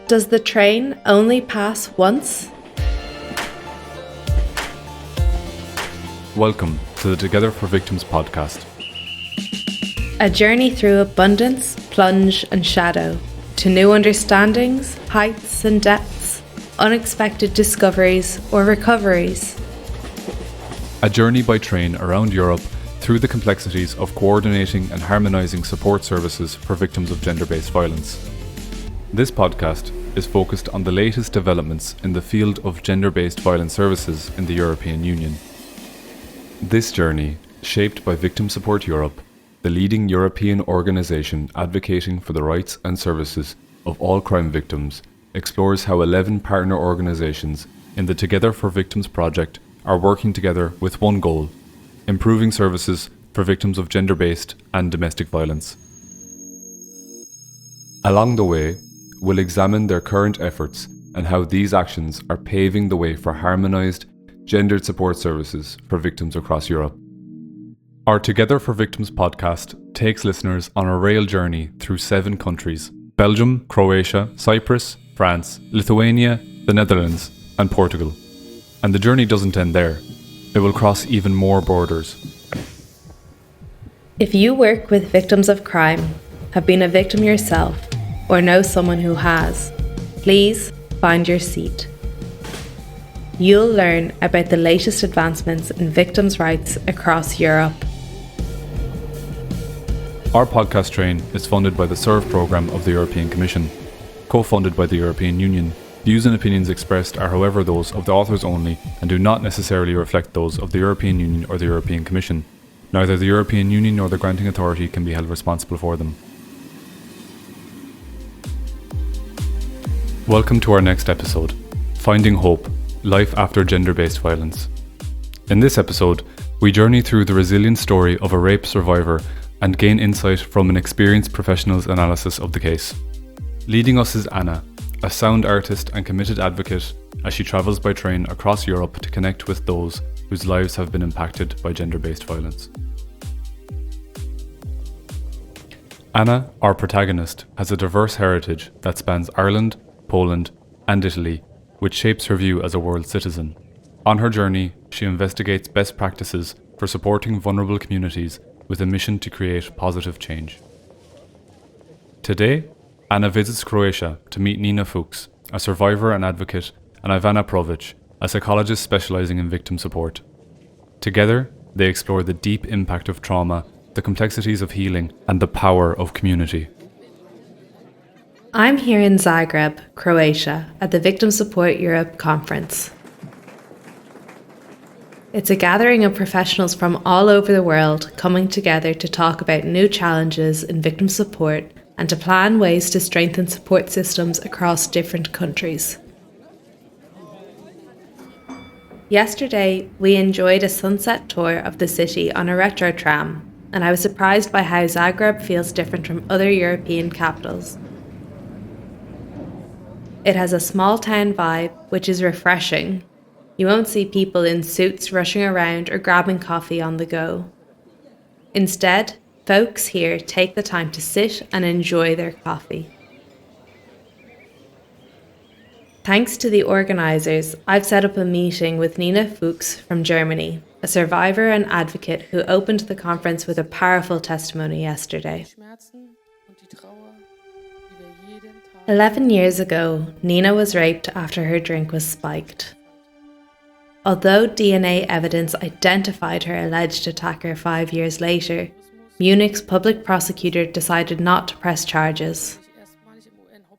Does the train only pass once? Welcome to the 2Gether4Victims podcast. A journey through abundance, plunge and shadow, to new understandings, heights and depths, unexpected discoveries or recoveries. A journey by train around Europe through the complexities of coordinating and harmonising support services for victims of gender-based violence. This podcast is focused on the latest developments in the field of gender-based violence services in the European Union. This journey, shaped by Victim Support Europe, the leading European organisation advocating for the rights and services of all crime victims, explores how 11 partner organisations in the 2Gether4Victims project are working together with one goal: improving services for victims of gender-based and domestic violence. Along the way, we'll examine their current efforts and how these actions are paving the way for harmonised, gendered support services for victims across Europe. Our 2Gether4Victims podcast takes listeners on a rail journey through 7 countries: Belgium, Croatia, Cyprus, France, Lithuania, the Netherlands, and Portugal. And the journey doesn't end there. It will cross even more borders. If you work with victims of crime, have been a victim yourself, or know someone who has, please find your seat. You'll learn about the latest advancements in victims' rights across Europe. Our podcast train is funded by the SERVE programme of the European Commission, co-funded by the European Union. Views and opinions expressed are however those of the authors only and do not necessarily reflect those of the European Union or the European Commission. Neither the European Union nor the granting authority can be held responsible for them. Welcome to our next episode, Finding Hope, Life After Gender-Based Violence. In this episode, we journey through the resilient story of a rape survivor and gain insight from an experienced professional's analysis of the case. Leading us is Aine, a sound artist and committed advocate as she travels by train across Europe to connect with those whose lives have been impacted by gender-based violence. Aine, our protagonist, has a diverse heritage that spans Ireland, Poland, and Italy, which shapes her view as a world citizen. On her journey, she investigates best practices for supporting vulnerable communities with a mission to create positive change. Today, Aine visits Croatia to meet Nina Fuchs, a survivor and advocate, and Ivana Prović, a psychologist specialising in victim support. Together, they explore the deep impact of trauma, the complexities of healing, and the power of community. I'm here in Zagreb, Croatia, at the Victim Support Europe conference. It's a gathering of professionals from all over the world coming together to talk about new challenges in victim support and to plan ways to strengthen support systems across different countries. Yesterday, we enjoyed a sunset tour of the city on a retro tram, and I was surprised by how Zagreb feels different from other European capitals. It has a small town vibe, which is refreshing. You won't see people in suits rushing around or grabbing coffee on the go. Instead, folks here take the time to sit and enjoy their coffee. Thanks to the organisers, I've set up a meeting with Nina Fuchs from Germany, a survivor and advocate who opened the conference with a powerful testimony yesterday. 11 years ago, Nina was raped after her drink was spiked. Although DNA evidence identified her alleged attacker 5 years later, Munich's public prosecutor decided not to press charges.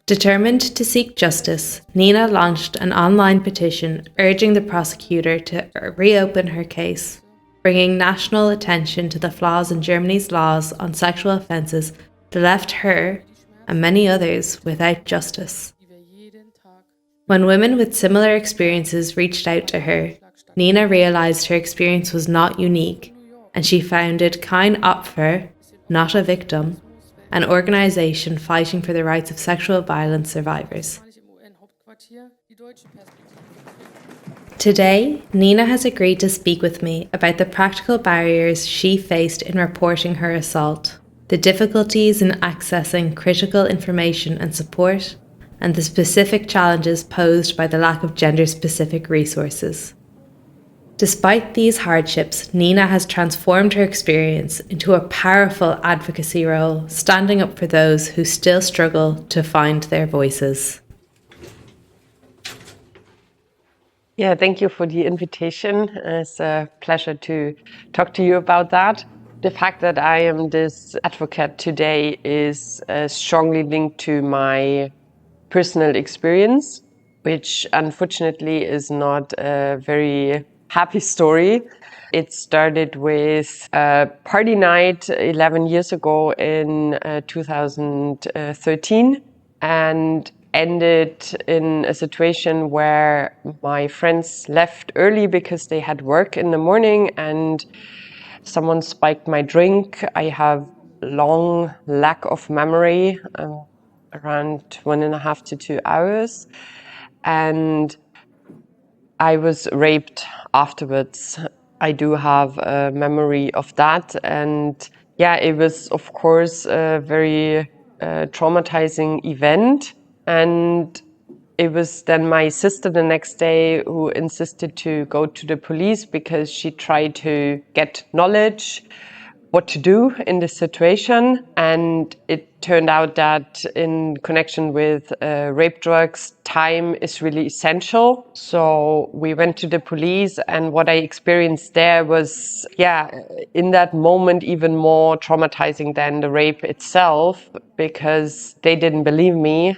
Determined to seek justice, Nina launched an online petition urging the prosecutor to reopen her case, bringing national attention to the flaws in Germany's laws on sexual offences that left her and many others without justice. When women with similar experiences reached out to her, Nina realised her experience was not unique, and she founded Kein Opfer, Not a Victim, an organisation fighting for the rights of sexual violence survivors. Today, Nina has agreed to speak with me about the practical barriers she faced in reporting her assault, the difficulties in accessing critical information and support, and the specific challenges posed by the lack of gender-specific resources. Despite these hardships, Nina has transformed her experience into a powerful advocacy role, standing up for those who still struggle to find their voices. Yeah, thank you for the invitation. It's a pleasure to talk to you about that. The fact that I am this advocate today is strongly linked to my personal experience, which unfortunately is not a very happy story. It started with a party night 11 years ago in 2013 and ended in a situation where my friends left early because they had work in the morning and someone spiked my drink. I have long lack of memory, around 1.5 to 2 hours. And I was raped afterwards. I do have a memory of that. And yeah, it was, of course, a very traumatizing event. And it was then my sister the next day who insisted to go to the police because she tried to get knowledge what to do in this situation. And it turned out that in connection with rape drugs, time is really essential. So we went to the police, and what I experienced there was, in that moment, even more traumatizing than the rape itself, because they didn't believe me.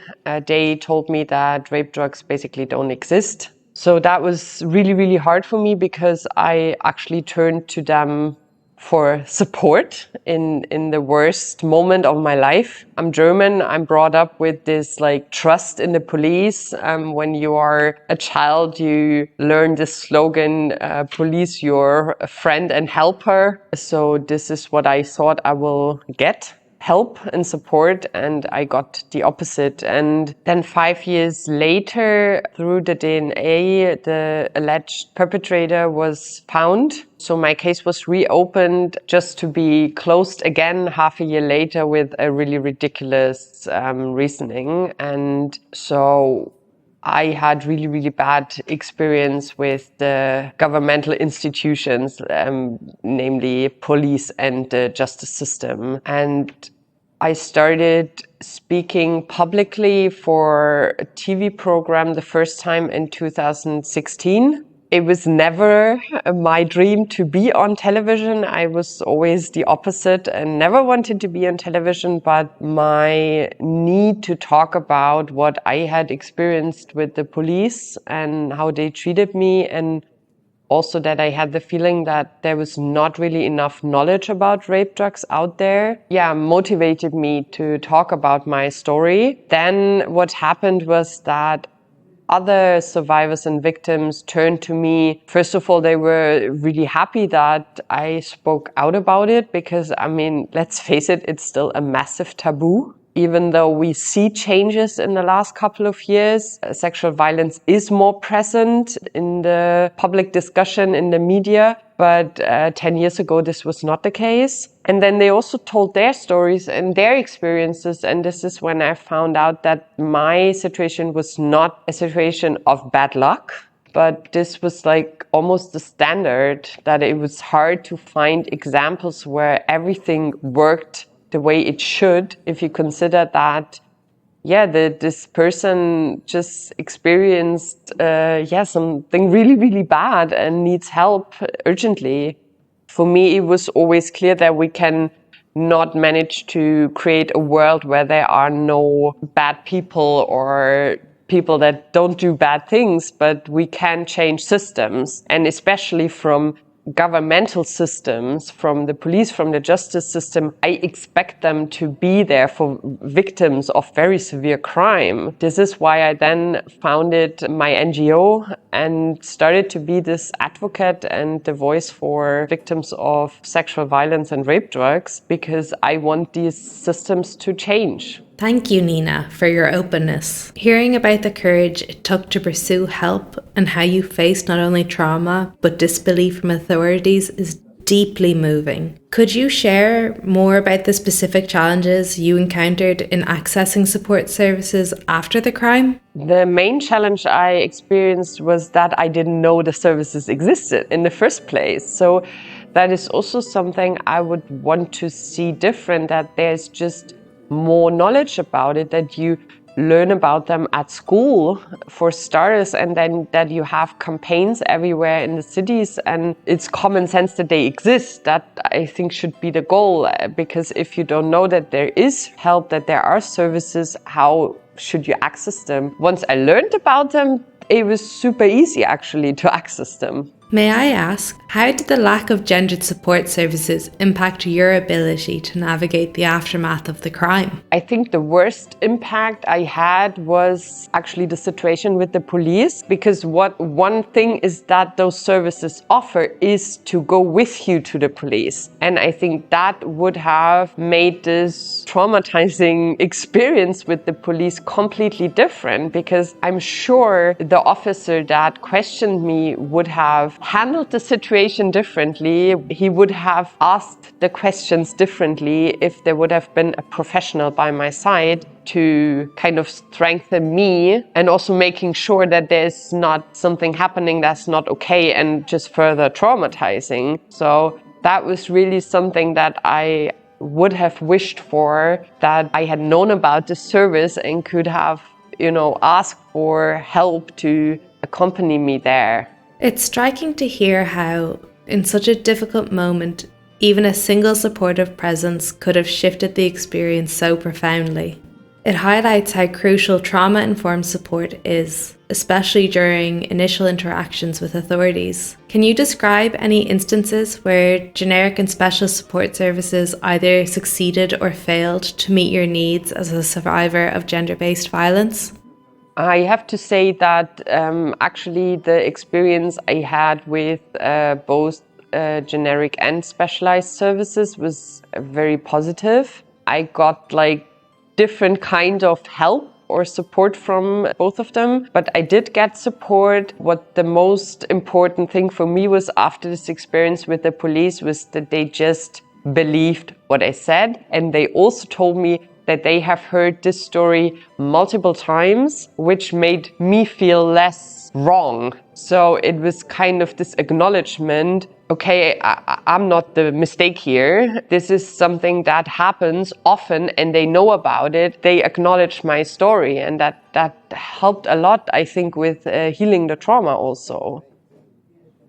They told me that rape drugs basically don't exist. So that was really, really hard for me because I actually turned to them for support in the worst moment of my life. I'm German. I'm brought up with this trust in the police. When you are a child, you learn this slogan, police your friend and helper. So this is what I thought I will get. Help and support, and I got the opposite. And then 5 years later, through the DNA, the alleged perpetrator was found. So my case was reopened just to be closed again half a year later with a really ridiculous reasoning. And so I had really, really bad experience with the governmental institutions, namely police and the justice system. And I started speaking publicly for a TV program the first time in 2016. It was never my dream to be on television. I was always the opposite and never wanted to be on television, but my need to talk about what I had experienced with the police and how they treated me, and also that I had the feeling that there was not really enough knowledge about rape drugs out there, motivated me to talk about my story. Then what happened was that other survivors and victims turned to me. First of all, they were really happy that I spoke out about it because, let's face it, it's still a massive taboo. Even though we see changes in the last couple of years, sexual violence is more present in the public discussion, in the media. But 10 years ago, this was not the case. And then they also told their stories and their experiences. And this is when I found out that my situation was not a situation of bad luck, but this was almost the standard, that it was hard to find examples where everything worked the way it should, if you consider that, this person just experienced, something really, really bad and needs help urgently. For me, it was always clear that we can not manage to create a world where there are no bad people or people that don't do bad things, but we can change systems, and especially from governmental systems, from the police, from the justice system. I expect them to be there for victims of very severe crime. This is why I then founded my NGO and started to be this advocate and the voice for victims of sexual violence and rape drugs, because I want these systems to change. Thank you, Nina, for your openness. Hearing about the courage it took to pursue help and how you faced not only trauma but disbelief from authorities is deeply moving. Could you share more about the specific challenges you encountered in accessing support services after the crime? The main challenge I experienced was that I didn't know the services existed in the first place. So that is also something I would want to see different, that there's just more knowledge about it, that you learn about them at school for starters, and then that you have campaigns everywhere in the cities, and it's common sense that they exist. That I think should be the goal, because if you don't know that there is help, that there are services, how should you access them? Once I learned about them, it was super easy actually to access them. May I ask, how did the lack of gendered support services impact your ability to navigate the aftermath of the crime? I think the worst impact I had was actually the situation with the police, because one thing is that those services offer is to go with you to the police. And I think that would have made this traumatizing experience with the police completely different, because I'm sure the officer that questioned me would have handled the situation differently. He would have asked the questions differently if there would have been a professional by my side to kind of strengthen me, and also making sure that there's not something happening that's not okay and just further traumatizing. So that was really something that I would have wished for, that I had known about the service and could have, asked for help to accompany me there. It's striking to hear how, in such a difficult moment, even a single supportive presence could have shifted the experience so profoundly. It highlights how crucial trauma-informed support is, especially during initial interactions with authorities. Can you describe any instances where generic and specialist support services either succeeded or failed to meet your needs as a survivor of gender-based violence? I have to say that actually the experience I had with both generic and specialized services was very positive. I got different kind of help or support from both of them, but I did get support. What the most important thing for me was after this experience with the police was that they just believed what I said, and they also told me that they have heard this story multiple times, which made me feel less wrong. So it was kind of this acknowledgement, okay, I'm not the mistake here. This is something that happens often and they know about it. They acknowledge my story, and that helped a lot, I think, with healing the trauma also.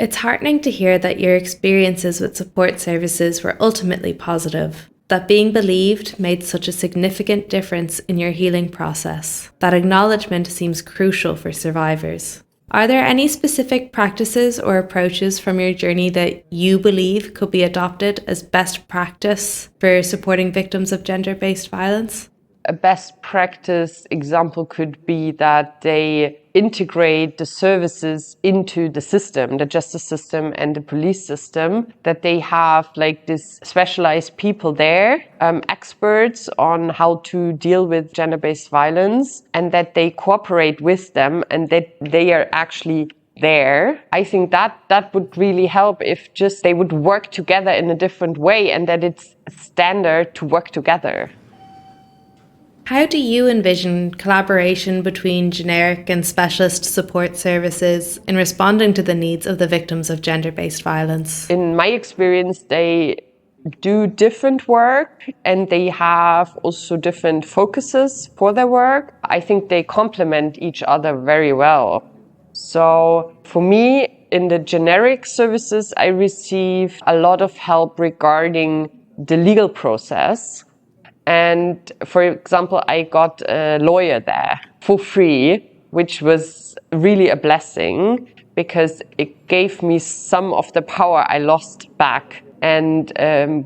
It's heartening to hear that your experiences with support services were ultimately positive, that being believed made such a significant difference in your healing process. That acknowledgement seems crucial for survivors. Are there any specific practices or approaches from your journey that you believe could be adopted as best practice for supporting victims of gender-based violence? A best practice example could be that they integrate the services into the system, the justice system and the police system, that they have this specialized people there, experts on how to deal with gender-based violence, and that they cooperate with them and that they are actually there. I think that would really help if just they would work together in a different way, and that it's standard to work together. How do you envision collaboration between generic and specialist support services in responding to the needs of the victims of gender-based violence? In my experience, they do different work and they have also different focuses for their work. I think they complement each other very well. So for me, in the generic services, I receive a lot of help regarding the legal process. And for example, I got a lawyer there for free, which was really a blessing because it gave me some of the power I lost back, and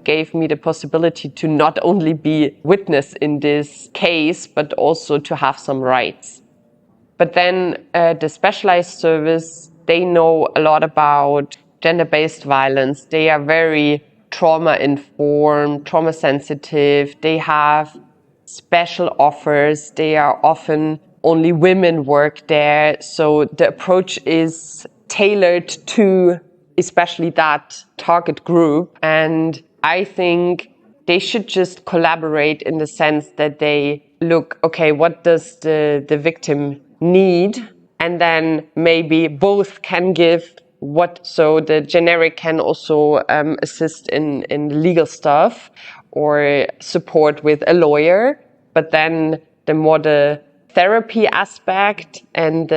gave me the possibility to not only be witness in this case, but also to have some rights. But then the specialized service, they know a lot about gender-based violence. They are very trauma-informed, trauma-sensitive. They have special offers. They are often only women work there. So the approach is tailored to especially that target group. And I think they should just collaborate in the sense that they look, okay, what does the victim need? And then maybe both can give what, so the generic can also assist in legal stuff or support with a lawyer, but then the therapy aspect and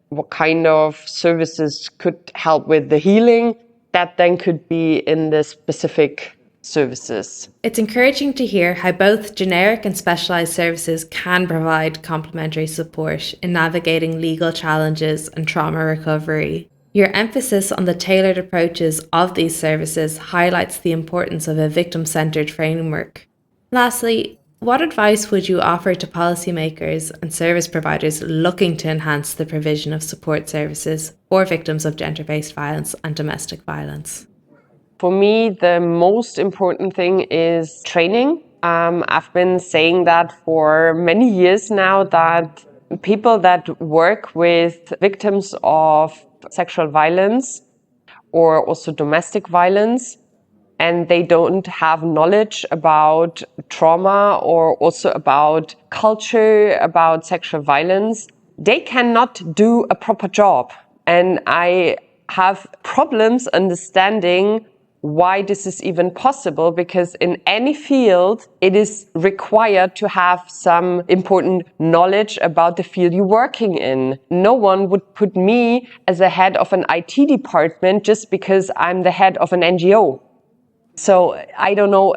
what kind of services could help with the healing, that then could be in the specific services. It's encouraging to hear how both generic and specialised services can provide complementary support in navigating legal challenges and trauma recovery. Your emphasis on the tailored approaches of these services highlights the importance of a victim-centred framework. Lastly, what advice would you offer to policymakers and service providers looking to enhance the provision of support services for victims of gender-based violence and domestic violence? For me, the most important thing is training. I've been saying that for many years now, that people that work with victims of sexual violence or also domestic violence, and they don't have knowledge about trauma or also about culture, about sexual violence, they cannot do a proper job. And I have problems understanding why this is even possible, because in any field, it is required to have some important knowledge about the field you're working in. No one would put me as a head of an IT department just because I'm the head of an NGO. So I don't know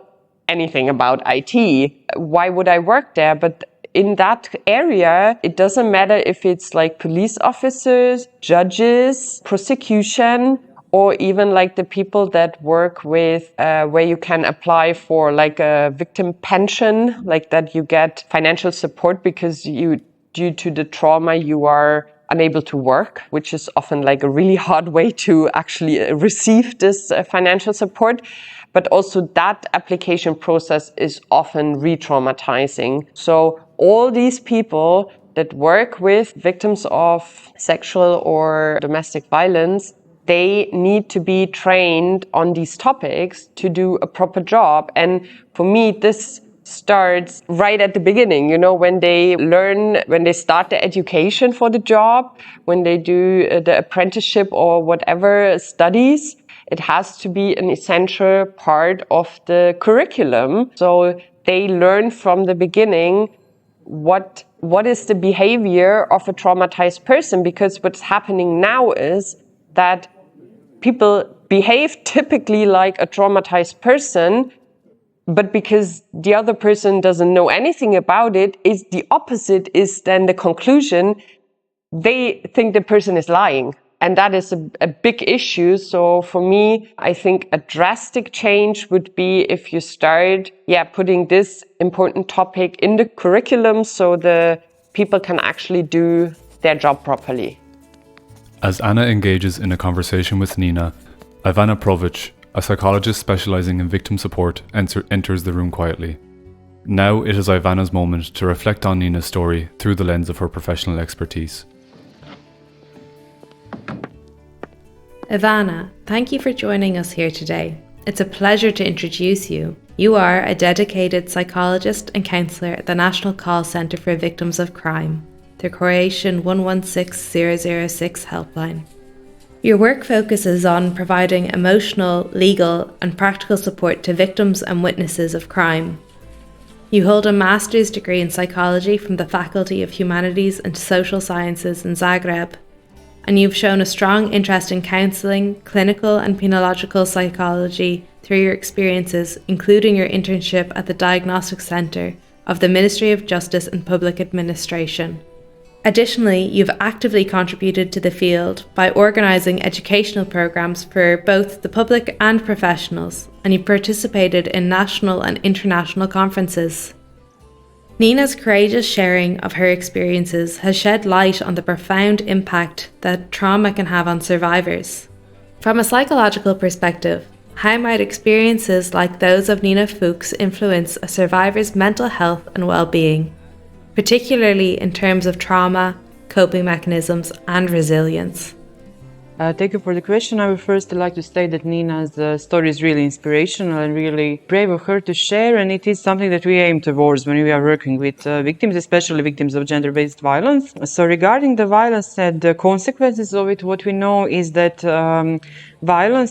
anything about IT. Why would I work there? But in that area, it doesn't matter if it's like police officers, judges, prosecution, or even like the people that work with where you can apply for like a victim pension, like that you get financial support because due to the trauma, you are unable to work, which is often like a really hard way to actually receive this financial support. But also that application process is often re-traumatizing. So all these people that work with victims of sexual or domestic violence, they need to be trained on these topics to do a proper job. And for me, this starts right at the beginning, when they start the education for the job, when they do the apprenticeship or whatever studies. It has to be an essential part of the curriculum. So they learn from the beginning what is the behavior of a traumatized person, because what's happening now is that people behave typically like a traumatized person, but because the other person doesn't know anything about it, is the opposite is then the conclusion. They think the person is lying. And that is a big issue. So for me, I think a drastic change would be if you start, putting this important topic in the curriculum so the people can actually do their job properly. As Anna engages in a conversation with Nina, Ivana Prović, a psychologist specializing in victim support, enters the room quietly. Now it is Ivana's moment to reflect on Nina's story through the lens of her professional expertise. Ivana, thank you for joining us here today. It's a pleasure to introduce you. You are a dedicated psychologist and counsellor at the National Call Centre for Victims of Crime, the Croatian 116006 helpline. Your work focuses on providing emotional, legal and practical support to victims and witnesses of crime. You hold a master's degree in psychology from the Faculty of Humanities and Social Sciences in Zagreb, and you've shown a strong interest in counselling, clinical and penological psychology through your experiences, including your internship at the Diagnostic Centre of the Ministry of Justice and Public Administration. Additionally, you've actively contributed to the field by organising educational programmes for both the public and professionals, and you've participated in national and international conferences. Nina's courageous sharing of her experiences has shed light on the profound impact that trauma can have on survivors. From a psychological perspective, how might experiences like those of Nina Fuchs influence a survivor's mental health and well-being, particularly in terms of trauma, coping mechanisms, and resilience? Thank you for the question. I would first like to say that Nina's story is really inspirational and really brave of her to share, and it is something that we aim towards when we are working with victims, especially victims of gender-based violence. So regarding the violence and the consequences of it, what we know is that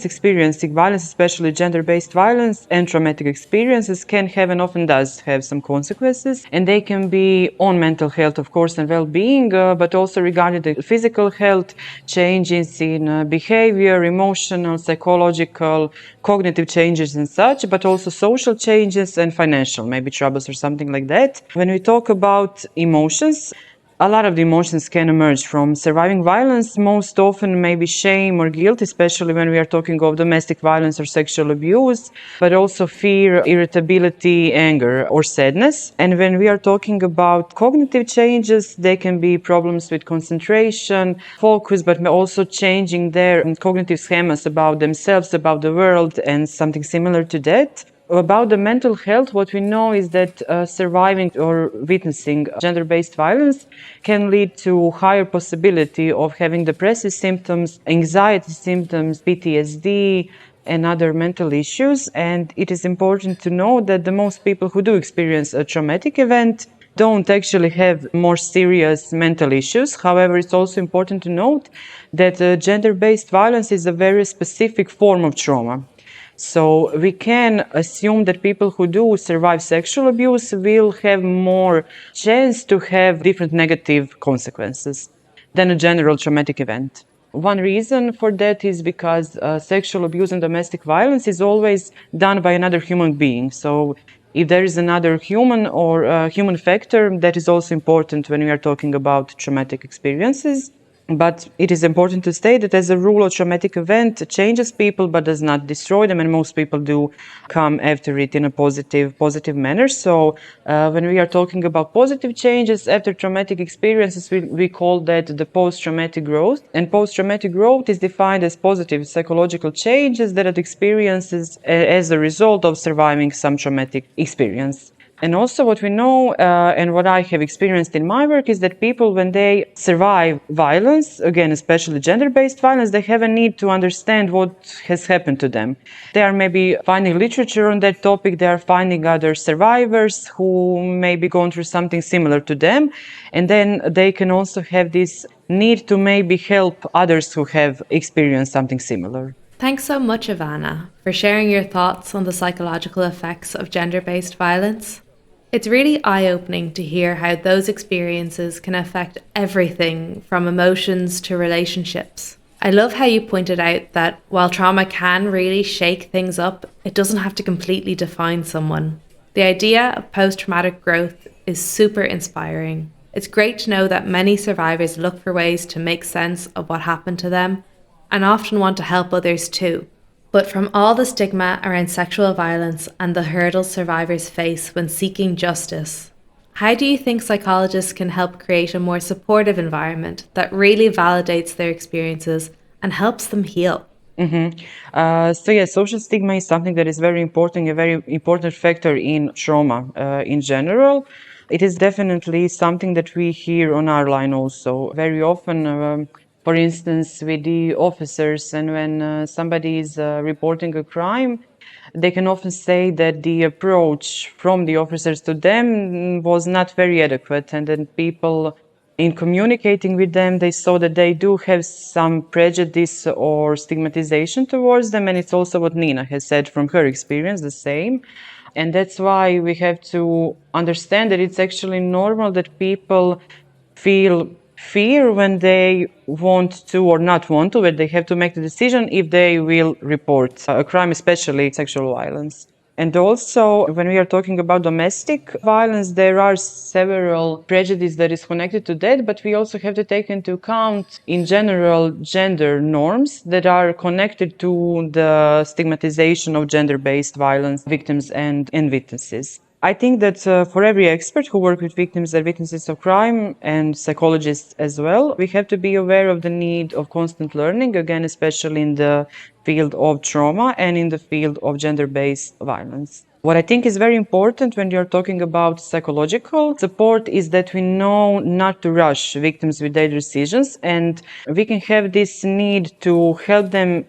experiencing violence, especially gender-based violence and traumatic experiences, can have and often does have some consequences, and they can be on mental health, of course, and well-being, but also regarding the physical health, changes in behavior, emotional, psychological, cognitive changes and such, but also social changes and financial, maybe troubles or something like that. When we talk about emotions, a lot of the emotions can emerge from surviving violence, most often maybe shame or guilt, especially when we are talking of domestic violence or sexual abuse, but also fear, irritability, anger, or sadness. And when we are talking about cognitive changes, they can be problems with concentration, focus, but also changing their cognitive schemas about themselves, about the world, and something similar to that. About the mental health, what we know is that surviving or witnessing gender-based violence can lead to higher possibility of having depressive symptoms, anxiety symptoms, PTSD, and other mental issues. And it is important to know that the most people who do experience a traumatic event don't actually have more serious mental issues. However, it's also important to note that gender-based violence is a very specific form of trauma. So we can assume that people who do survive sexual abuse will have more chance to have different negative consequences than a general traumatic event. One reason for that is because sexual abuse and domestic violence is always done by another human being. So if there is another human or human factor, that is also important when we are talking about traumatic experiences. But it is important to state that as a rule, a traumatic event changes people but does not destroy them, and most people do come after it in a positive manner. So when we are talking about positive changes after traumatic experiences, we call that the post-traumatic growth. And post-traumatic growth is defined as positive psychological changes that it experiences as a result of surviving some traumatic experience. And also what we know and what I have experienced in my work is that people, when they survive violence, again, especially gender-based violence, they have a need to understand what has happened to them. They are maybe finding literature on that topic. They are finding other survivors who may be going through something similar to them. And then they can also have this need to maybe help others who have experienced something similar. Thanks so much, Ivana, for sharing your thoughts on the psychological effects of gender-based violence. It's really eye-opening to hear how those experiences can affect everything from emotions to relationships. I love how you pointed out that while trauma can really shake things up, it doesn't have to completely define someone. The idea of post-traumatic growth is super inspiring. It's great to know that many survivors look for ways to make sense of what happened to them and often want to help others too. But from all the stigma around sexual violence and the hurdles survivors face when seeking justice, how do you think psychologists can help create a more supportive environment that really validates their experiences and helps them heal? Social stigma is something that is very important, a very important factor in trauma in general. It is definitely something that we hear on our line also. Very often, for instance, with the officers, and when somebody is reporting a crime, they can often say that the approach from the officers to them was not very adequate, and then people, in communicating with them, they saw that they do have some prejudice or stigmatization towards them, and it's also what Nina has said from her experience, the same. And that's why we have to understand that it's actually normal that people feel fear when they want to or not want to, but they have to make the decision if they will report a crime, especially sexual violence. And also, when we are talking about domestic violence, there are several prejudices that is connected to that, but we also have to take into account, in general, gender norms that are connected to the stigmatization of gender-based violence victims and witnesses. I think that for every expert who works with victims and witnesses of crime, and psychologists as well, we have to be aware of the need of constant learning, again, especially in the field of trauma and in the field of gender-based violence. What I think is very important when you're talking about psychological support is that we know not to rush victims with their decisions, and we can have this need to help them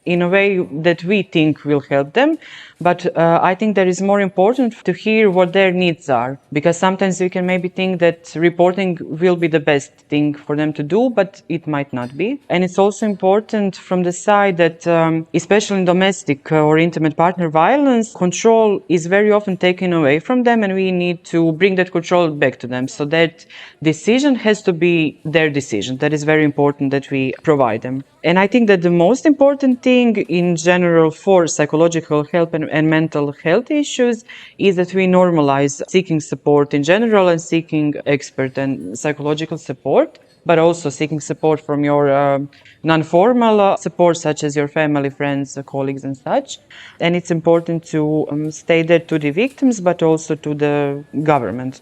in a way that we think will help them. But I think that is more important to hear what their needs are, because sometimes we can maybe think that reporting will be the best thing for them to do, but it might not be. And it's also important from the side that, especially in domestic or intimate partner violence, control is very often taken away from them, and we need to bring that control back to them. So that decision has to be their decision. That is very important that we provide them. And I think that the most important thing in general for psychological help and mental health issues is that we normalize seeking support in general and seeking expert and psychological support, but also seeking support from your non-formal support, such as your family, friends, colleagues, and such. And it's important to stay there to the victims, but also to the government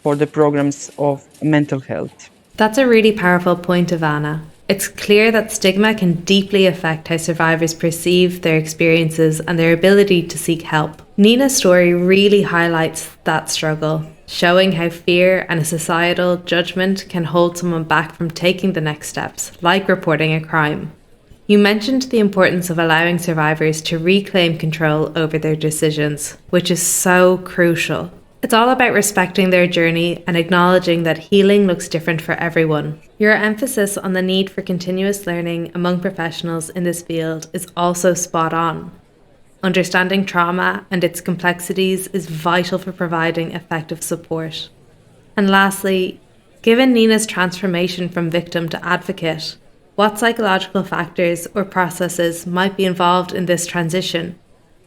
for the programs of mental health. That's a really powerful point, Ivana. It's clear that stigma can deeply affect how survivors perceive their experiences and their ability to seek help. Nina's story really highlights that struggle, showing how fear and a societal judgment can hold someone back from taking the next steps, like reporting a crime. You mentioned the importance of allowing survivors to reclaim control over their decisions, which is so crucial. It's all about respecting their journey and acknowledging that healing looks different for everyone. Your emphasis on the need for continuous learning among professionals in this field is also spot on. Understanding trauma and its complexities is vital for providing effective support. And lastly, given Nina's transformation from victim to advocate, what psychological factors or processes might be involved in this transition?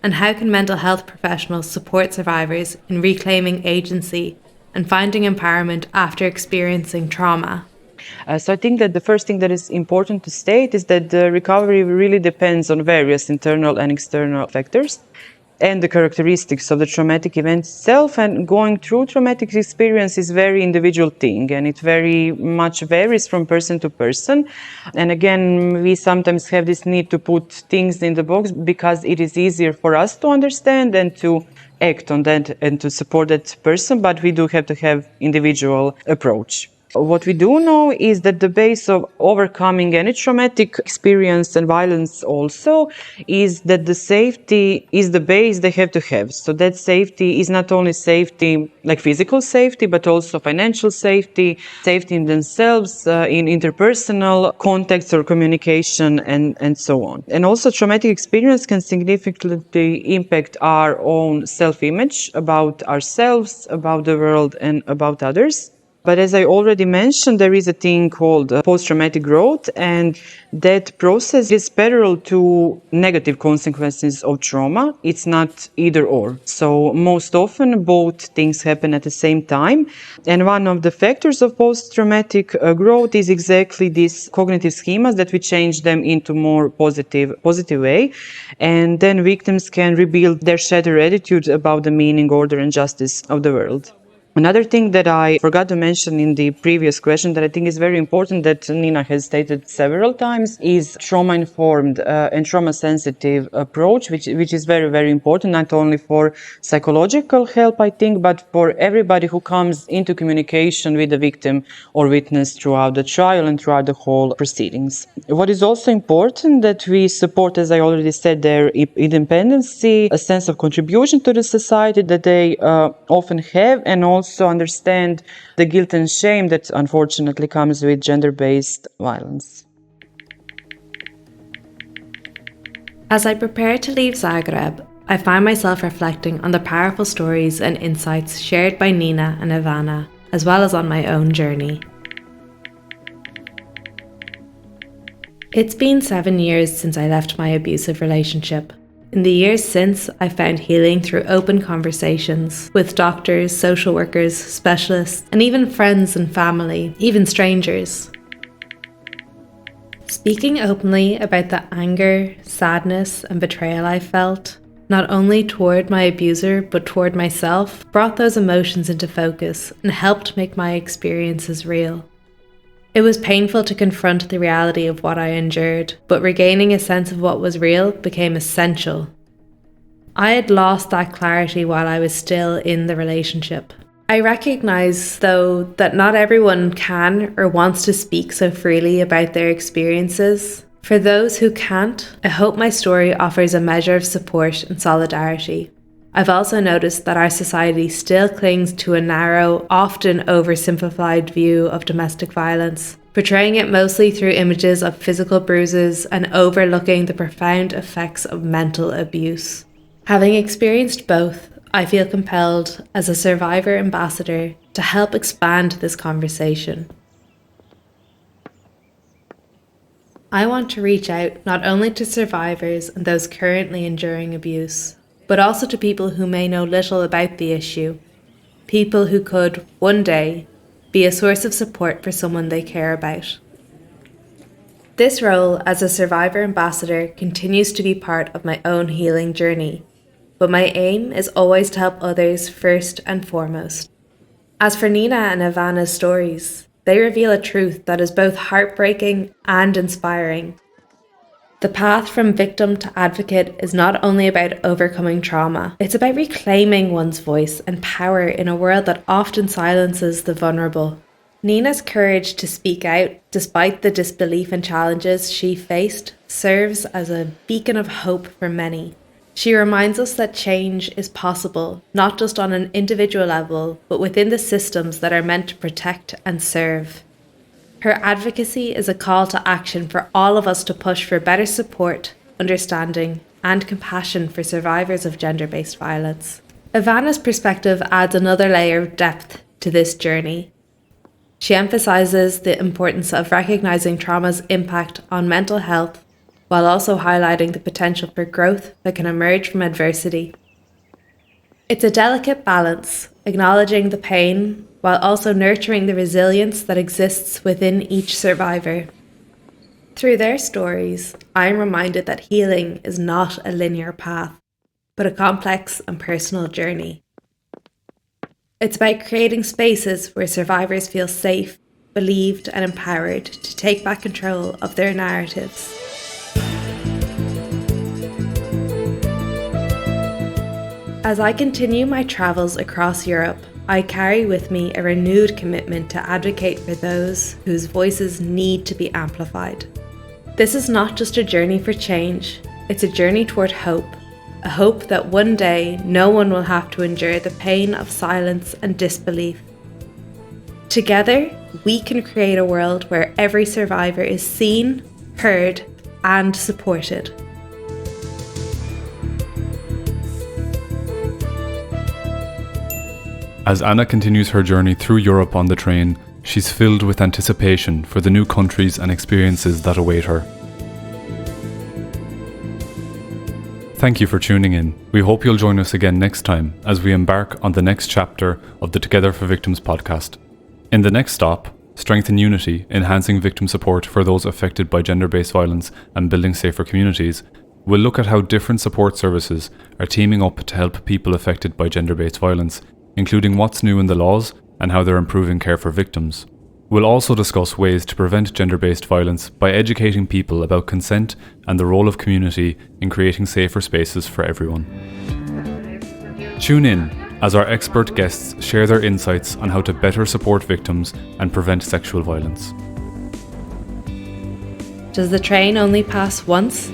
And how can mental health professionals support survivors in reclaiming agency and finding empowerment after experiencing trauma? So I think that the first thing that is important to state is that the recovery really depends on various internal and external factors and the characteristics of the traumatic event itself. And going through traumatic experience is very individual thing, and it very much varies from person to person. And again, we sometimes have this need to put things in the box because it is easier for us to understand and to act on that and to support that person, but we do have to have individual approach. What we do know is that the base of overcoming any traumatic experience and violence also is that the safety is the base they have to have. So that safety is not only safety, like physical safety, but also financial safety, safety in themselves, in interpersonal contacts or communication, and so on. And also traumatic experience can significantly impact our own self-image about ourselves, about the world, and about others. But as I already mentioned, there is a thing called post-traumatic growth, and that process is parallel to negative consequences of trauma. It's not either or. So most often both things happen at the same time. And one of the factors of post-traumatic growth is exactly these cognitive schemas that we change them into more positive way. And then victims can rebuild their shattered attitude about the meaning, order, and justice of the world. Another thing that I forgot to mention in the previous question that I think is very important that Nina has stated several times is trauma-informed and trauma-sensitive approach, which is very, very important, not only for psychological help, I think, but for everybody who comes into communication with the victim or witness throughout the trial and throughout the whole proceedings. What is also important that we support, as I already said, their independency, a sense of contribution to the society that they often have, and also understand the guilt and shame that unfortunately comes with gender-based violence. As I prepare to leave Zagreb, I find myself reflecting on the powerful stories and insights shared by Nina and Ivana, as well as on my own journey. It's been 7 years since I left my abusive relationship. In the years since, I found healing through open conversations with doctors, social workers, specialists, and even friends and family, even strangers. Speaking openly about the anger, sadness, and betrayal I felt, not only toward my abuser but toward myself, brought those emotions into focus and helped make my experiences real. It was painful to confront the reality of what I endured, but regaining a sense of what was real became essential. I had lost that clarity while I was still in the relationship. I recognise, though, that not everyone can or wants to speak so freely about their experiences. For those who can't, I hope my story offers a measure of support and solidarity. I've also noticed that our society still clings to a narrow, often oversimplified view of domestic violence, portraying it mostly through images of physical bruises and overlooking the profound effects of mental abuse. Having experienced both, I feel compelled, as a survivor ambassador, to help expand this conversation. I want to reach out not only to survivors and those currently enduring abuse, but also to people who may know little about the issue, people who could, one day, be a source of support for someone they care about. This role as a survivor ambassador continues to be part of my own healing journey, but my aim is always to help others first and foremost. As for Nina and Ivana's stories, they reveal a truth that is both heartbreaking and inspiring. The path from victim to advocate is not only about overcoming trauma, it's about reclaiming one's voice and power in a world that often silences the vulnerable. Nina's courage to speak out, despite the disbelief and challenges she faced, serves as a beacon of hope for many. She reminds us that change is possible, not just on an individual level, but within the systems that are meant to protect and serve. Her advocacy is a call to action for all of us to push for better support, understanding, and compassion for survivors of gender-based violence. Ivana's perspective adds another layer of depth to this journey. She emphasises the importance of recognising trauma's impact on mental health, while also highlighting the potential for growth that can emerge from adversity. It's a delicate balance, acknowledging the pain while also nurturing the resilience that exists within each survivor. Through their stories, I'm reminded that healing is not a linear path, but a complex and personal journey. It's about creating spaces where survivors feel safe, believed, and empowered to take back control of their narratives. As I continue my travels across Europe, I carry with me a renewed commitment to advocate for those whose voices need to be amplified. This is not just a journey for change, it's a journey toward hope, a hope that one day no one will have to endure the pain of silence and disbelief. Together, we can create a world where every survivor is seen, heard, and supported. As Anna continues her journey through Europe on the train, she's filled with anticipation for the new countries and experiences that await her. Thank you for tuning in. We hope you'll join us again next time as we embark on the next chapter of the 2Gether4Victims podcast. In the next stop, Strength and Unity, Enhancing Victim Support for Those Affected by Gender-Based Violence and Building Safer Communities, we'll look at how different support services are teaming up to help people affected by gender-based violence, including what's new in the laws and how they're improving care for victims. We'll also discuss ways to prevent gender-based violence by educating people about consent and the role of community in creating safer spaces for everyone. Tune in as our expert guests share their insights on how to better support victims and prevent sexual violence. Does the train only pass once?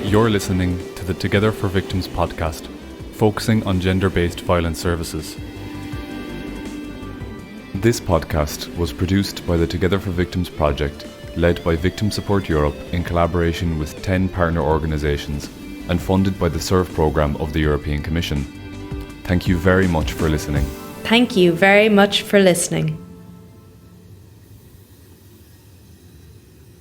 You're listening to the 2Gether4Victims podcast, focusing on gender-based violence services. This podcast was produced by the 2Gether4Victims project, led by Victim Support Europe in collaboration with 10 partner organisations and funded by the SERVE programme of the European Commission. Thank you very much for listening. Thank you very much for listening.